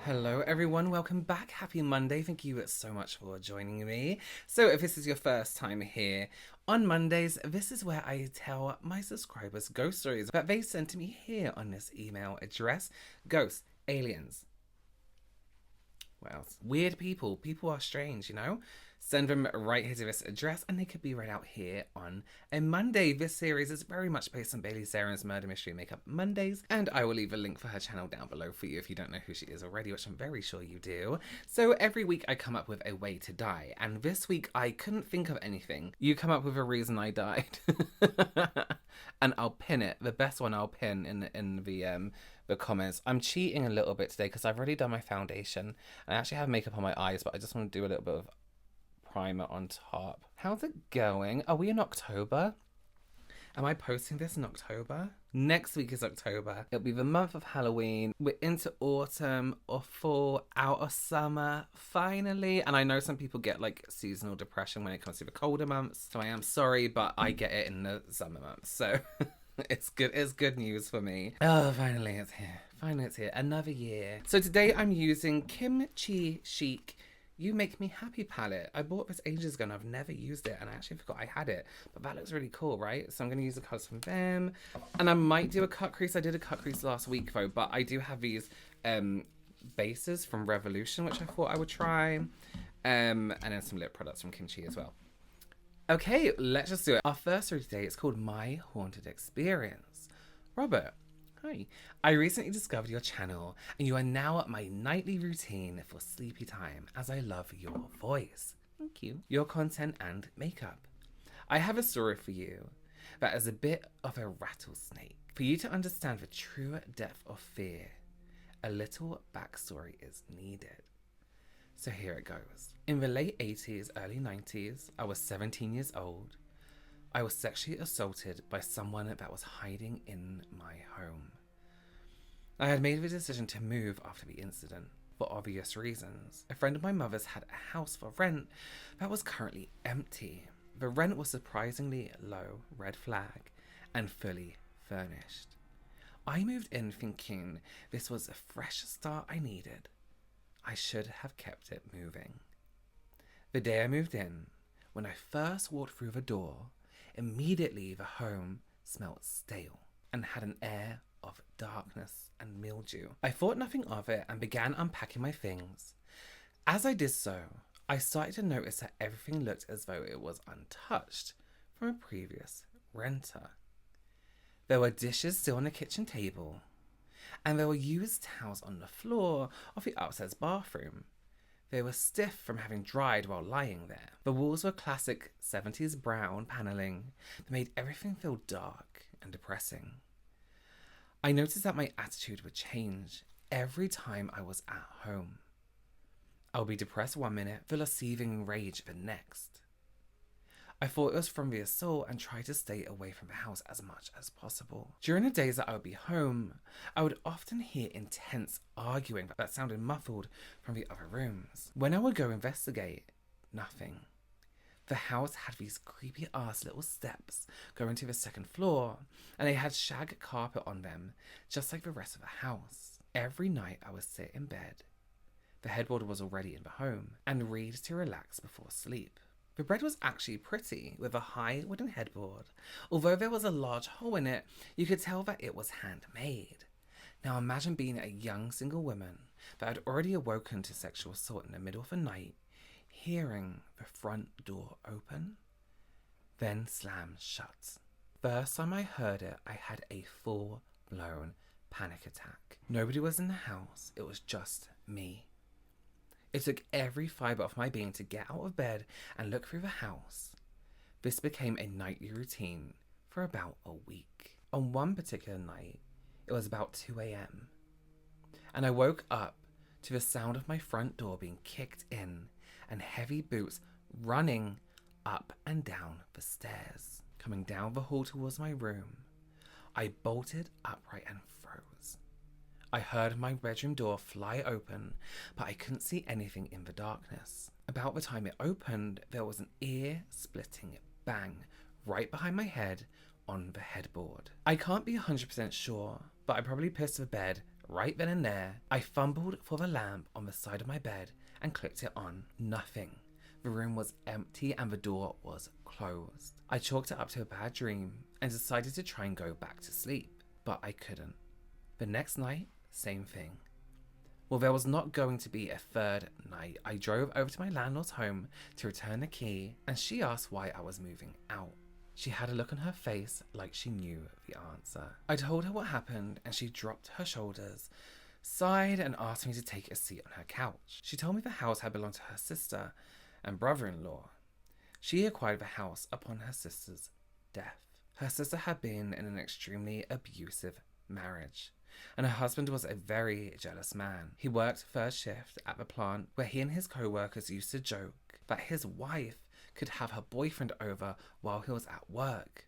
Hello everyone, welcome back. Happy Monday. Thank you so much for joining me. So if this is your first time here, on Mondays, this is where I tell my subscribers ghost stories that they sent to me here on this email address. Ghosts, aliens, well, weird people. People are strange, you know? Send them right here to this address and they could be read out here on a Monday. This series is very much based on Bailey Saren's Murder Mystery Makeup Mondays, and I will leave a link for her channel down below for you if you don't know who she is already, which I'm very sure you do. So every week I come up with a way to die, and this week I couldn't think of anything. You come up with a reason I died. And I'll pin it. The best one I'll pin in the comments. I'm cheating a little bit today because I've already done my foundation. I actually have makeup on my eyes, but I just want to do a little bit of primer on top. How's it going? Are we in October? Am I posting this in October? Next week is October. It'll be the month of Halloween. We're into autumn or fall, out of summer, finally. And I know some people get like seasonal depression when it comes to the colder months. So I am sorry, but I get it in the summer months. So it's good news for me. Oh, finally it's here. Finally it's here. Another year. So today I'm using Kimchi Chic You Make Me Happy palette. I bought this ages ago and I've never used it, and I actually forgot I had it, but that looks really cool, right? So I'm going to use the colours from them, and I might do a cut crease. I did a cut crease last week though, but I do have these bases from Revolution, which I thought I would try, and then some lip products from Kimchi as well. Okay, let's just do it. Our first story today is called My Haunted Experience. Robert, hi. I recently discovered your channel and you are now at my nightly routine for sleepy time, as I love your voice. Thank you. Your content and makeup. I have a story for you that is a bit of a rattlesnake. For you to understand the true depth of fear, a little backstory is needed. So here it goes. In the late 80s, early 90s, I was 17 years old. I was sexually assaulted by someone that was hiding in my home. I had made the decision to move after the incident, for obvious reasons. A friend of my mother's had a house for rent that was currently empty. The rent was surprisingly low, red flag, and fully furnished. I moved in thinking this was a fresh start I needed. I should have kept it moving. The day I moved in, when I first walked through the door, immediately the home smelt stale and had an air of darkness and mildew. I thought nothing of it and began unpacking my things. As I did so, I started to notice that everything looked as though it was untouched from a previous renter. There were dishes still on the kitchen table, and there were used towels on the floor of the upstairs bathroom. They were stiff from having dried while lying there. The walls were classic 70s brown paneling that made everything feel dark and depressing. I noticed that my attitude would change every time I was at home. I would be depressed one minute, full of seething rage the next. I thought it was from the assault and tried to stay away from the house as much as possible. During the days that I would be home, I would often hear intense arguing that sounded muffled from the other rooms. When I would go investigate, nothing. The house had these creepy ass little steps going to the second floor, and they had shag carpet on them, just like the rest of the house. Every night I would sit in bed. The headboard was already in the home, and read to relax before sleep. The bed was actually pretty, with a high wooden headboard. Although there was a large hole in it, you could tell that it was handmade. Now imagine being a young single woman that had already awoken to sexual assault in the middle of the night, hearing the front door open, then slam shut. First time I heard it, I had a full-blown panic attack. Nobody was in the house, it was just me. It took every fibre of my being to get out of bed and look through the house. This became a nightly routine for about a week. On one particular night, it was about 2 a.m. and I woke up to the sound of my front door being kicked in and heavy boots running up and down the stairs. Coming down the hall towards my room, I bolted upright and froze. I heard my bedroom door fly open, but I couldn't see anything in the darkness. About the time it opened, there was an ear-splitting bang right behind my head on the headboard. I can't be 100% sure, but I probably pissed the bed Right then and there, I fumbled for the lamp on the side of my bed and clicked it on. Nothing. The room was empty and the door was closed. I chalked it up to a bad dream and decided to try and go back to sleep, but I couldn't. The next night, same thing. Well, there was not going to be a third night. I drove over to my landlord's home to return the key, and she asked why I was moving out. She had a look on her face like she knew the answer. I told her what happened, and she dropped her shoulders, sighed, and asked me to take a seat on her couch. She told me the house had belonged to her sister and brother-in-law. She acquired the house upon her sister's death. Her sister had been in an extremely abusive marriage, and her husband was a very jealous man. He worked first shift at the plant where he and his co-workers used to joke that his wife could have her boyfriend over while he was at work.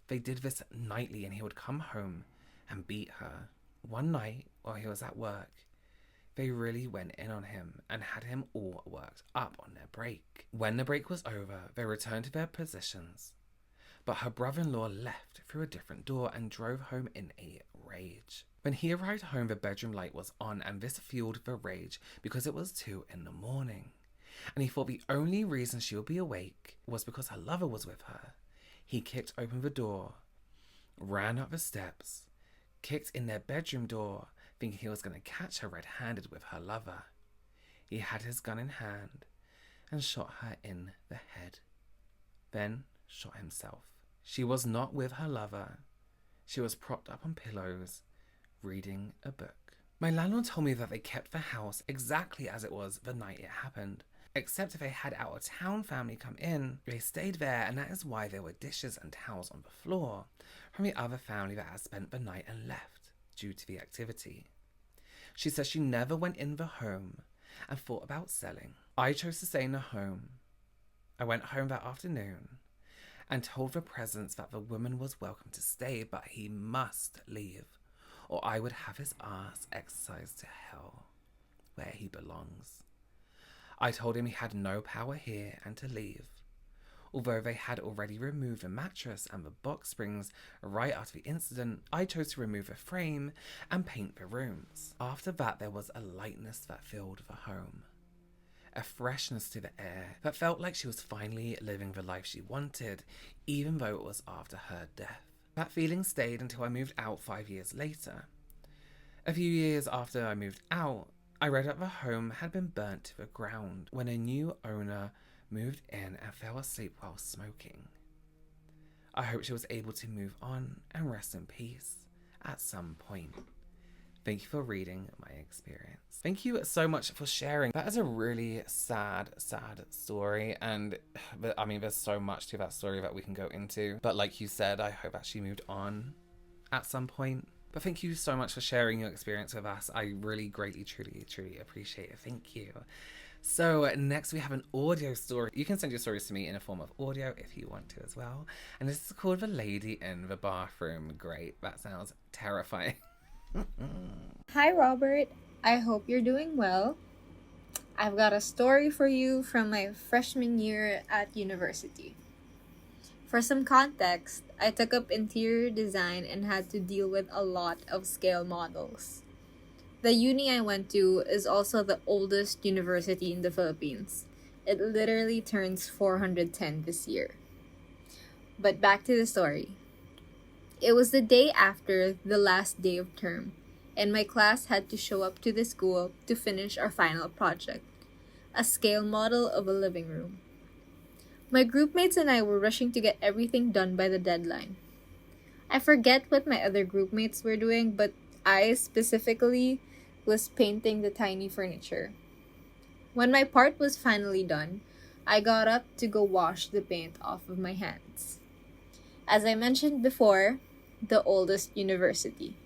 They did this nightly, and he would come home and beat her. One night while he was at work, they really went in on him and had him all worked up on their break. When the break was over, they returned to their positions, but her brother-in-law left through a different door and drove home in a rage. When he arrived home, the bedroom light was on, and this fueled the rage because it was 2 a.m. and he thought the only reason she would be awake was because her lover was with her. He kicked open the door, ran up the steps, kicked in their bedroom door, thinking he was going to catch her red-handed with her lover. He had his gun in hand and shot her in the head, then shot himself. She was not with her lover. She was propped up on pillows, reading a book. My landlord told me that they kept the house exactly as it was the night it happened, except if they had out-of-town family come in, they stayed there, and that is why there were dishes and towels on the floor from the other family that had spent the night and left due to the activity. She says she never went in the home and thought about selling. I chose to stay in the home. I went home that afternoon and told the presence that the woman was welcome to stay, but he must leave, or I would have his ass exercised to hell, where he belongs. I told him he had no power here and to leave. Although they had already removed the mattress and the box springs right after the incident, I chose to remove the frame and paint the rooms. After that, there was a lightness that filled the home, a freshness to the air that felt like she was finally living the life she wanted, even though it was after her death. That feeling stayed until I moved out 5 years later. A few years after I moved out, I read that the home had been burnt to the ground when a new owner moved in and fell asleep while smoking. I hope she was able to move on and rest in peace at some point. Thank you for reading my experience. Thank you so much for sharing. That is a really sad story, and I mean, there's so much to that story that we can go into. But like you said, I hope that she moved on at some point. But thank you so much for sharing your experience with us. I really greatly, truly appreciate it. Thank you. So next we have an audio story. You can send your stories to me in a form of audio if you want to as well. And this is called The Lady in the Bathroom. Great. That sounds terrifying. Hi Robert, I hope you're doing well. I've got a story for you from my freshman year at university. For some context, I took up interior design and had to deal with a lot of scale models. The uni I went to is also the oldest university in the Philippines. It literally turns 410 this year. But back to the story. It was the day after the last day of term, and my class had to show up to the school to finish our final project, a scale model of a living room. My groupmates and I were rushing to get everything done by the deadline. I forget what my other groupmates were doing, but I specifically was painting the tiny furniture. When my part was finally done, I got up to go wash the paint off of my hands. As I mentioned before, the oldest university.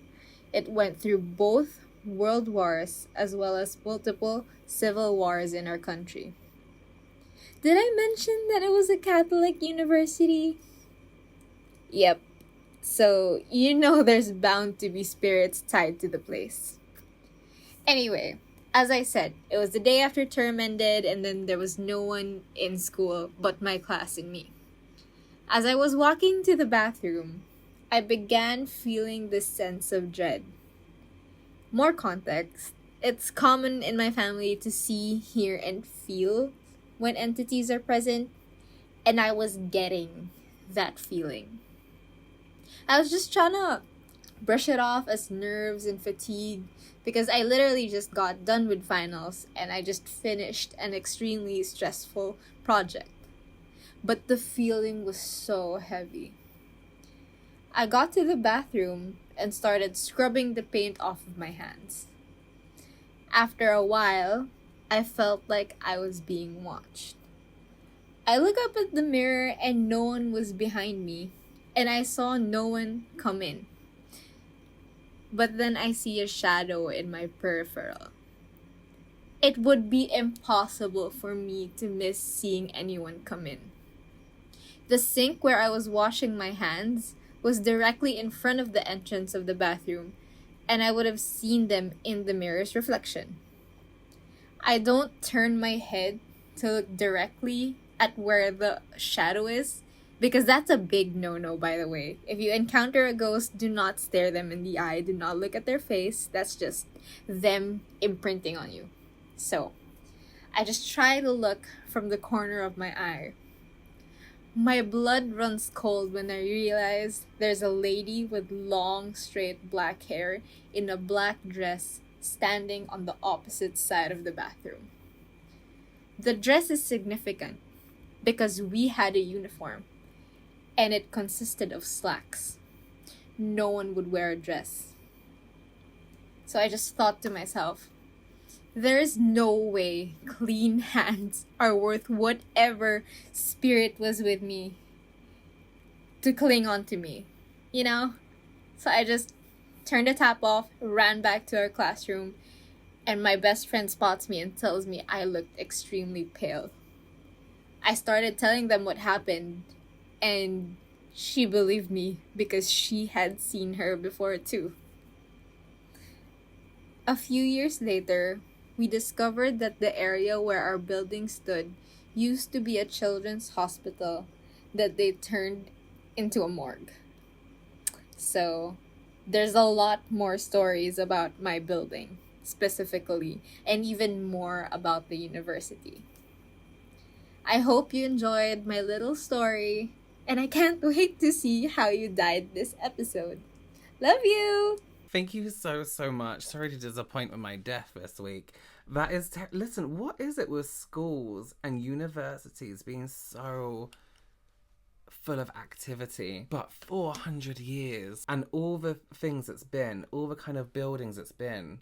It went through both world wars as well as multiple civil wars in our country. Did I mention that it was a Catholic university? Yep. So, you know there's bound to be spirits tied to the place. Anyway, as I said, it was the day after term ended, and then there was no one in school but my class and me. As I was walking to the bathroom, I began feeling this sense of dread. More context. It's common in my family to see, hear, and feel when entities are present, and I was getting that feeling. I was just trying to brush it off as nerves and fatigue because I literally just got done with finals and I just finished an extremely stressful project. But the feeling was so heavy. I got to the bathroom and started scrubbing the paint off of my hands. After a while, I felt like I was being watched. I look up at the mirror and no one was behind me, and I saw no one come in. But then I see a shadow in my peripheral. It would be impossible for me to miss seeing anyone come in. The sink where I was washing my hands was directly in front of the entrance of the bathroom, and I would have seen them in the mirror's reflection. I don't turn my head to look directly at where the shadow is, because that's a big no-no, by the way. If you encounter a ghost, do not stare them in the eye. Do not look at their face. That's just them imprinting on you. So, I just try to look from the corner of my eye. My blood runs cold when I realize there's a lady with long, straight black hair in a black dress standing on the opposite side of the bathroom. The dress is significant because we had a uniform, and it consisted of slacks. No one would wear a dress. So I just thought to myself, there is no way clean hands are worth whatever spirit was with me to cling on to me, you know? So I just turned the tap off, ran back to our classroom, and my best friend spots me and tells me I looked extremely pale. I started telling them what happened, and she believed me because she had seen her before too. A few years later, we discovered that the area where our building stood used to be a children's hospital that they turned into a morgue. So, there's a lot more stories about my building, specifically, and even more about the university. I hope you enjoyed my little story, and I can't wait to see how you died this episode. Love you! Thank you so much. Sorry to disappoint with my death this week. That is, listen, what is it with schools and universities being so full of activity? But 400 years and all the things it's been, all the kind of buildings it's been.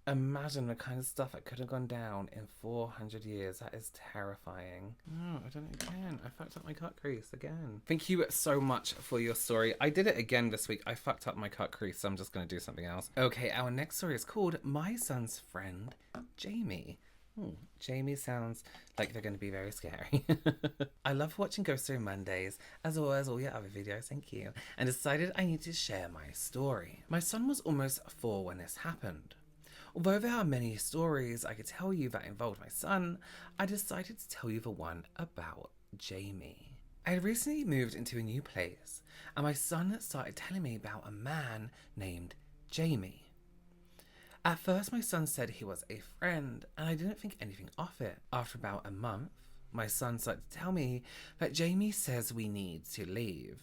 Imagine the kind of stuff that could have gone down in 400 years. That is terrifying. Oh, I don't know again. I fucked up my cut crease again. Thank you so much for your story. I did it again this week. I fucked up my cut crease, so I'm just going to do something else. Okay, our next story is called My Son's Friend, Jamie. Jamie sounds like they're going to be very scary. I love watching Ghost Story Mondays, as well as all your other videos, thank you, and decided I need to share my story. My son was almost 4 when this happened. Although there are many stories I could tell you that involved my son, I decided to tell you the one about Jamie. I had recently moved into a new place, and my son started telling me about a man named Jamie. At first, my son said he was a friend, and I didn't think anything of it. After about a month, my son started to tell me that Jamie says we need to leave.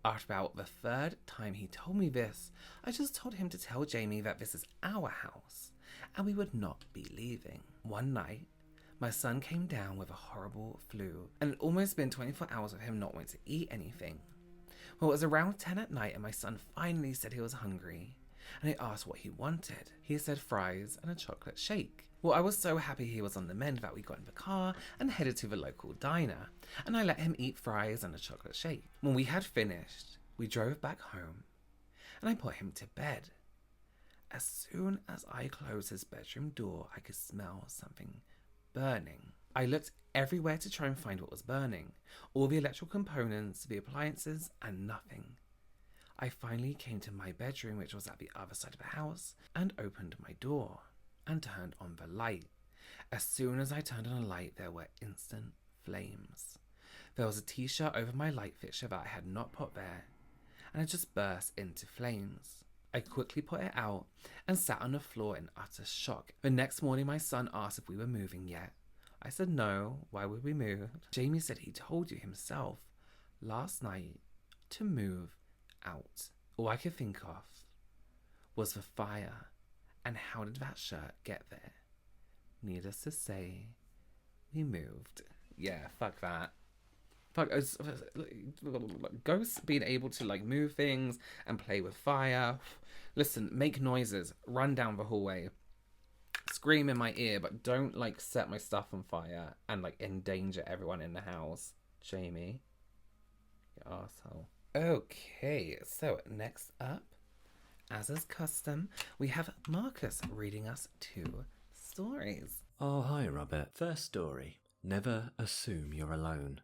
After about the 3rd time he told me this, I just told him to tell Jamie that this is our house, and we would not be leaving. One night, my son came down with a horrible flu, and it had almost been 24 hours of him not wanting to eat anything. Well, it was around 10 at night, and my son finally said he was hungry, and I asked what he wanted. He said fries and a chocolate shake. Well, I was so happy he was on the mend that we got in the car and headed to the local diner, and I let him eat fries and a chocolate shake. When we had finished, we drove back home, and I put him to bed. As soon as I closed his bedroom door, I could smell something burning. I looked everywhere to try and find what was burning, all the electrical components, the appliances, and nothing. I finally came to my bedroom, which was at the other side of the house, and opened my door and turned on the light. As soon as I turned on a light, there were instant flames. There was a t-shirt over my light fixture that I had not put there, and it just burst into flames. I quickly put it out and sat on the floor in utter shock. The next morning, my son asked if we were moving yet. I said no, why would we move? Jamie said he told you himself last night to move out. All I could think of was the fire and how did that shirt get there? Needless to say, we moved. Yeah, fuck that. Fuck, ghosts being able to like move things and play with fire. Listen, make noises, run down the hallway, scream in my ear, but don't like set my stuff on fire and like endanger everyone in the house. Jamie, you asshole. Okay, so next up, as is custom, we have Marcus reading us 2 stories. Oh, hi, Robert. First story. Never assume you're alone.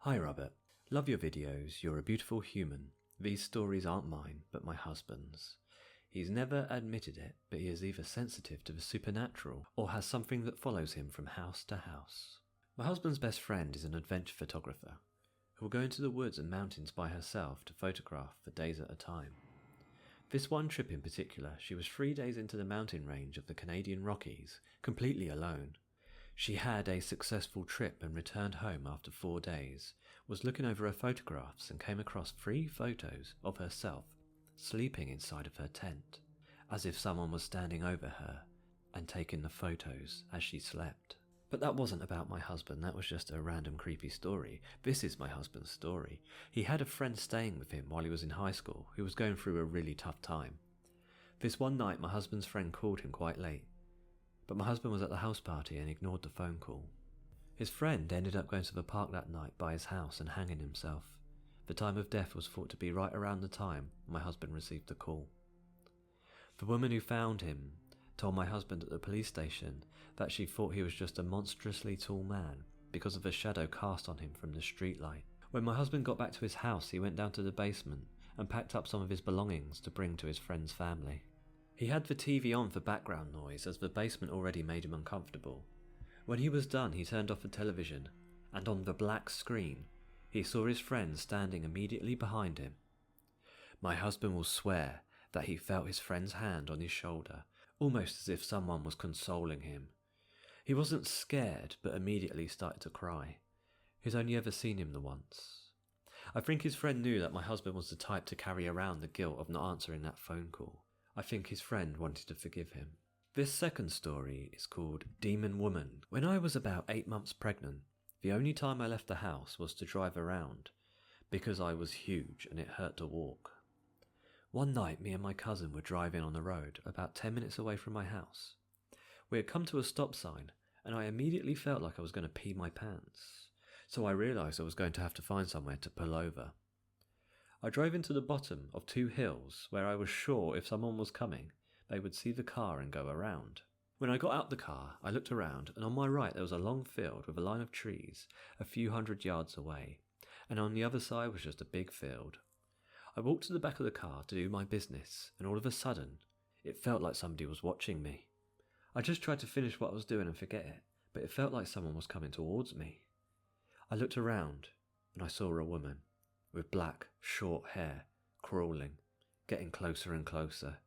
Hi, Robert. Love your videos. You're a beautiful human. These stories aren't mine, but my husband's. He's never admitted it, but he is either sensitive to the supernatural or has something that follows him from house to house. My husband's best friend is an adventure photographer who will go into the woods and mountains by herself to photograph for days at a time. This one trip in particular, she was 3 days into the mountain range of the Canadian Rockies, completely alone. She had a successful trip and returned home after 4 days, was looking over her photographs and came across 3 photos of herself sleeping inside of her tent, as if someone was standing over her and taking the photos as she slept. But that wasn't about my husband, that was just a random creepy story. This is my husband's story. He had a friend staying with him while he was in high school who was going through a really tough time. This one night my husband's friend called him quite late, but my husband was at the house party and ignored the phone call. His friend ended up going to the park that night by his house and hanging himself. The time of death was thought to be right around the time my husband received the call. The woman who found him told my husband at the police station that she thought he was just a monstrously tall man because of the shadow cast on him from the streetlight. When my husband got back to his house, he went down to the basement and packed up some of his belongings to bring to his friend's family. He had the TV on for background noise as the basement already made him uncomfortable. When he was done, he turned off the television, and on the black screen, he saw his friend standing immediately behind him. My husband will swear that he felt his friend's hand on his shoulder, almost as if someone was consoling him. He wasn't scared, but immediately started to cry. He's only ever seen him the once. I think his friend knew that my husband was the type to carry around the guilt of not answering that phone call. I think his friend wanted to forgive him. This second story is called Demon Woman. When I was about 8 months pregnant, the only time I left the house was to drive around, because I was huge and it hurt to walk. One night, me and my cousin were driving on the road, about 10 minutes away from my house. We had come to a stop sign, and I immediately felt like I was going to pee my pants, so I realised I was going to have to find somewhere to pull over. I drove into the bottom of 2 hills where I was sure if someone was coming, they would see the car and go around. When I got out the car, I looked around, and on my right there was a long field with a line of trees a few hundred yards away, and on the other side was just a big field. I walked to the back of the car to do my business, and all of a sudden, it felt like somebody was watching me. I just tried to finish what I was doing and forget it, but it felt like someone was coming towards me. I looked around, and I saw a woman, with black, short hair, crawling, getting closer and closer.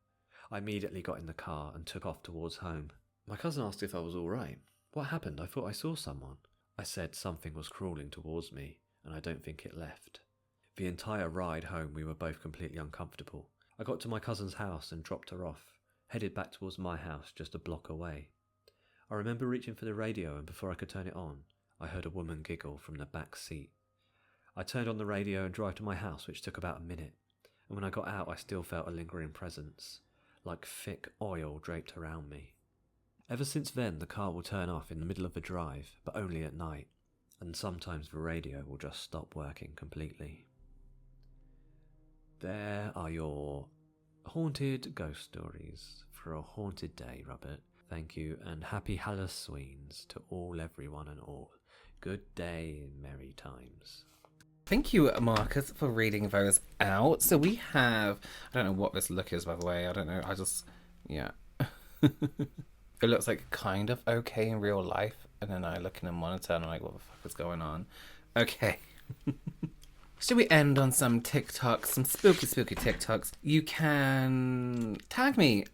I immediately got in the car and took off towards home. My cousin asked if I was alright. What happened? I thought I saw someone. I said something was crawling towards me, and I don't think it left. The entire ride home we were both completely uncomfortable. I got to my cousin's house and dropped her off, headed back towards my house just a block away. I remember reaching for the radio, and before I could turn it on, I heard a woman giggle from the back seat. I turned on the radio and drove to my house, which took about a minute, and when I got out I still felt a lingering presence, like thick oil draped around me. Ever since then the car will turn off in the middle of the drive, but only at night, and sometimes the radio will just stop working completely. There are your haunted ghost stories for a haunted day, Robert. Thank you, and happy Halloweens to everyone and all. Good day and merry times. Thank you, Marcus, for reading those out. So we have, I don't know what this look is, by the way. I don't know. Yeah. It looks like kind of okay in real life. And then I look in a monitor and I'm like, what the fuck is going on? Okay. Should we end on some TikToks, some spooky TikToks? You can tag me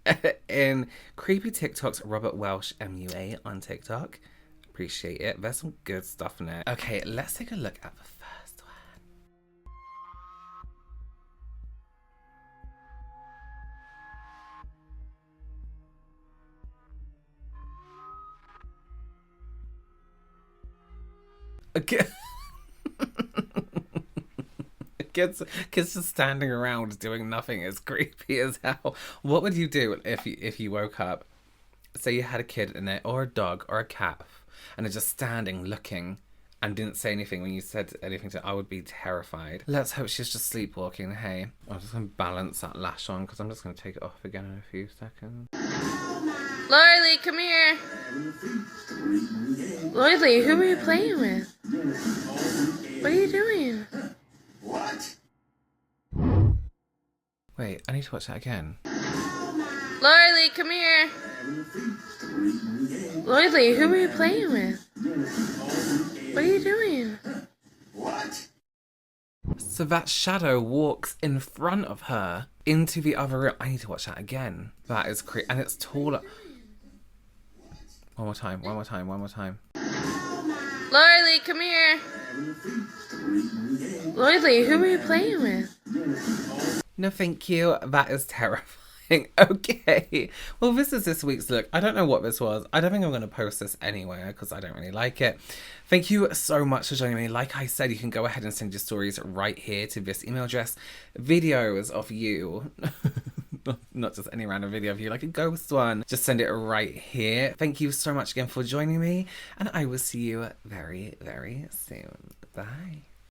in creepy TikToks, Robert Welsh MUA on TikTok. Appreciate it. There's some good stuff in it. Okay, let's take a look at the first one. Okay. Kids just standing around doing nothing is creepy as hell. What would you do if you woke up, say you had a kid in it, or a dog, or a cat, and they're just standing looking and didn't say anything when you said anything to? I would be terrified. Let's hope she's just sleepwalking. Hey, I'm just gonna balance that lash on because I'm just gonna take it off again in a few seconds. Lily, come here. Lily, who are you playing with? What are you doing? What? Wait, I need to watch that again. Lily, come here. Lily, who are you playing with? What are you doing? What? So that shadow walks in front of her into the other room. I need to watch that again. That is creepy, and it's taller. One more time. Lily, come here. Lily, who are you playing with? No, thank you. That is terrifying. Okay. Well, this is this week's look. I don't know what this was. I don't think I'm going to post this anywhere because I don't really like it. Thank you so much for joining me. Like I said, you can go ahead and send your stories right here to this email address. Videos of you. Not just any random video of you, like a ghost one. Just send it right here. Thank you so much again for joining me. And I will see you very, very soon. Bye.